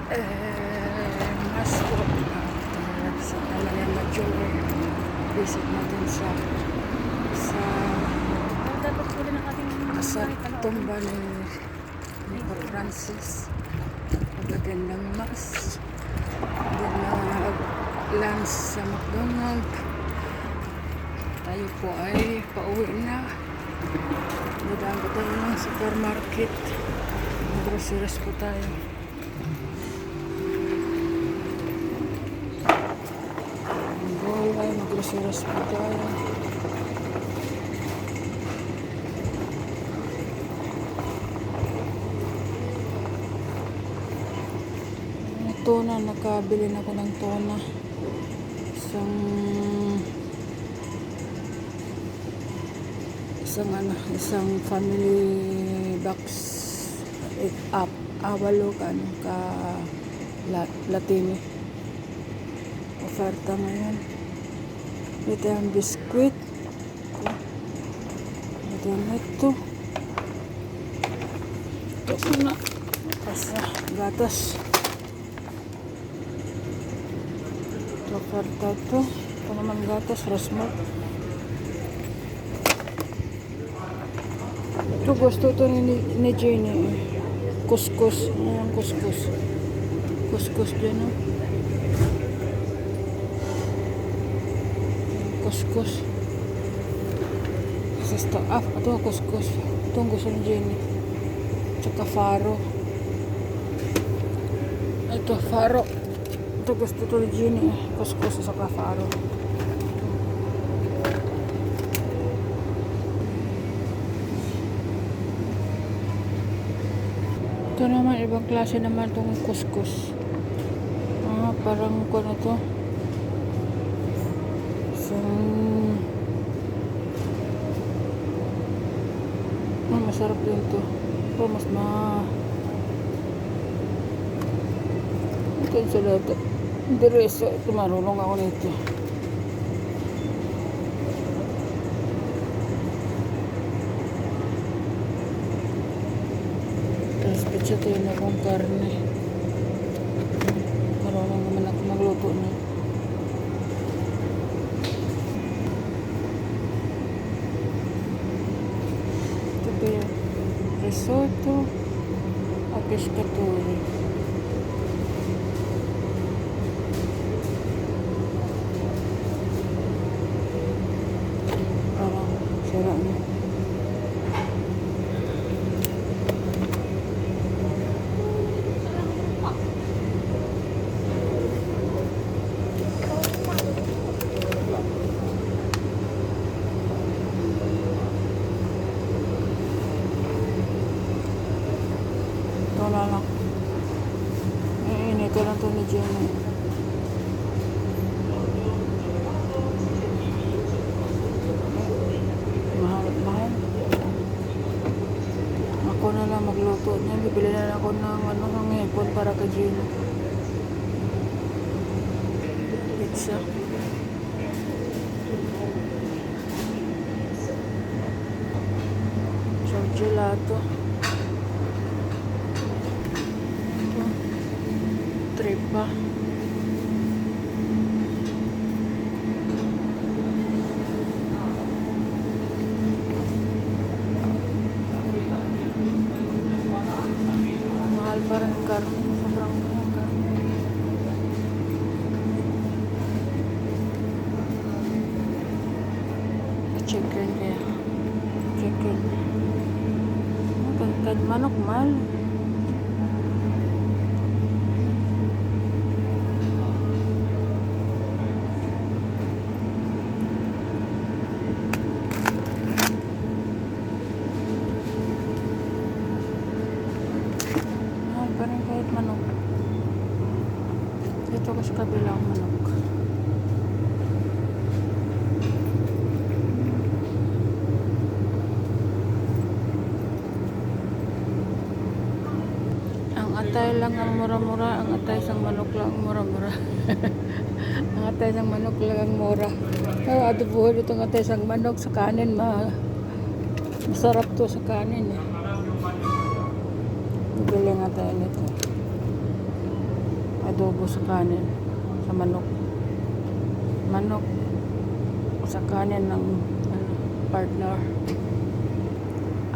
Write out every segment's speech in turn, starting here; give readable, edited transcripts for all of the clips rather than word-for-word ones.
Mas po sa Tamalaya Major, visit natin sa Dapat huli ng ating sa tumba ni Pope Francis. Magandang mas then lunch sa McDonald. Tayo po ay pauwi na. Dadaan po tayo ng supermarket. Mag-groceries po tayo. Ay mag-groceries po tayo. Tuna, nakabili na ako ng tuna. Isang family box awalo ka Latini. Oferta ngayon. Ito yung biskuit. Ito yung ito. Ito na. Gatas. Oferta ito. Ito naman gatas. Rosmart. Ito gusto ito ni Jenny. Kuskus. Ayan, kuskus. Kuskus dyan, no? Kuskus. Ito kuskus. Ito ang gusto ni Jenny. Tsaka faro. Ito, faro. Ito gusto ito ni Jenny. Kuskus sa faro. Ito naman, ibang klase naman itong kuskus. Parang kung ano to. Masarap din to. Mas ito yung salata. Hindi reso. Ito marunong ako nito. Tapos pizza ito yun akong karne. Marunong naman ako magluto na. Ito yung risotto at pescatore. Parang sira na. Wala lang. Iinito lang ito ni Jenny. Mahal. Ako na lang magluto niya. Bibili na lang ako ng hipon para kay Jenny. Pizza. Gelato. Tripa. Mahal pa rin karne. Sobrang mahal karne. Chicken eh. Chicken. Manok mahal. Kahit manok. Dito ko sa kabilang manok. Ang atay lang ang mura-mura. Ang atay sang manok lang ang mura-mura. Ang atay sang manok lang ang mura. Adobo dito ang atay sang manok sa kanin. Masarap to sa kanin eh. Bili nga tayo nito. adobo sa kanin, sa manok. Manok sa kanin ng partner.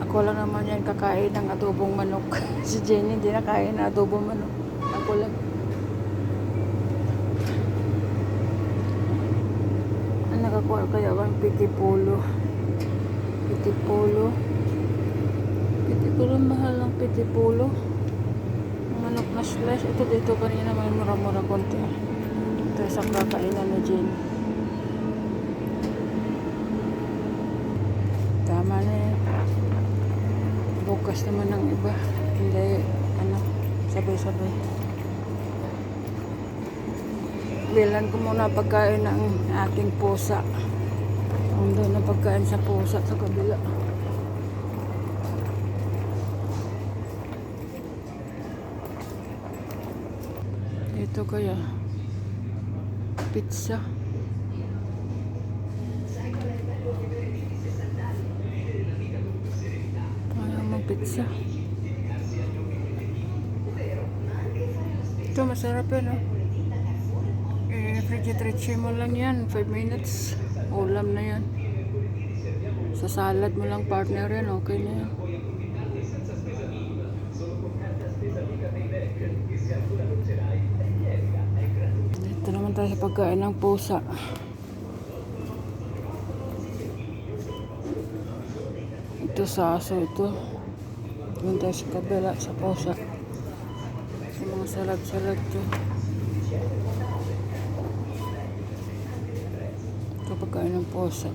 Ako lang naman yan kakain ng adobong manok. Si Jenny hindi na kain ng adobong manok. Ako lang. Ang nakakuha kaya ang pitipolo. Pitipolo. Pitipolo, mahal ng pitipolo. Manok na slice. Ito dito kanina may mura-mura konti. Ito isang kakainan ni Jenny. Tama na yan. Bukas naman ng iba. Hindi, sabay-sabay. Bilan ko muna pagkain ng aking pusa. Ang doon na pagkain sa pusa sa kabila. Ito kaya pizza. Ayaw mag pizza. Ito masarap yan, oh. Refrigerator mo lang yan, 5 minutes. Ulam na yan. Sa salad mo lang partner yan, okay na yan. Ito naman tayo sa pagkain ng pusa. Ito sa aso ito. Doon tayo sa kabila sa pusa. Sa mga salad-salad ito. Ito pagkain ng pusa.